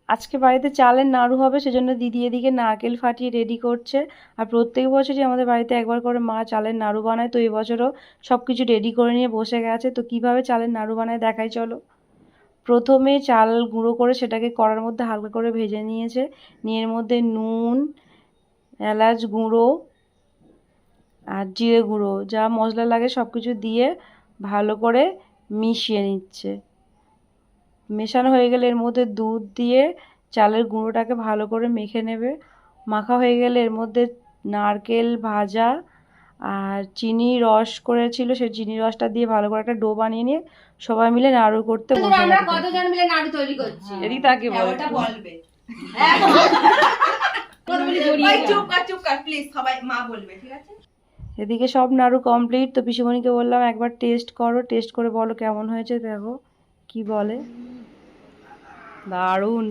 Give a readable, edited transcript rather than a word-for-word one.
আজকে বাড়িতে চালের নাড়ু হবে, সেজন্য দিদি এদিকে নারকেল ফাটিয়ে রেডি করছে। আর প্রত্যেক বছরই আমাদের বাড়িতে একবার করে মা চালের নাড়ু বানায়, তো এবছরও সব কিছু রেডি করে নিয়ে বসে গেছে। তো কিভাবে চালের নাড়ু বানায় দেখাই চলো। প্রথমে চাল গুঁড়ো করে সেটাকে কড়ার মধ্যে হালকা করে ভেজে নিয়েছে, নিয়ে এর মধ্যে নুন, এলাচ গুঁড়ো আর জিরে গুঁড়ো যা মশলা লাগে সব কিছু দিয়ে ভালো করে মিশিয়ে নিচ্ছে। মেশানো হয়ে গেলে এর মধ্যে দুধ দিয়ে চালের গুঁড়োটাকে ভালো করে মেখে নেবে। মাখা হয়ে গেলে এর মধ্যে নারকেল ভাজা আর চিনি রস করেছিল, সেই চিনি রসটা দিয়ে ভালো করে একটা ডো বানিয়ে নিয়ে সবাই মিলে নাড়ু করতে বসে গেছে। আমরা কতজন মিলে নাড়ু তৈরি করছি এদিকে তাকে বল, ওটা বলবে। চুপ কর প্লিজ, সবাই মা বলবে, ঠিক আছে? এদিকে সব নাড়ু কমপ্লিট। তো পিসিমণিকে বললাম একবার টেস্ট করো, টেস্ট করে বলো কেমন হয়েছে। দেখো কি বলে, দারুণ।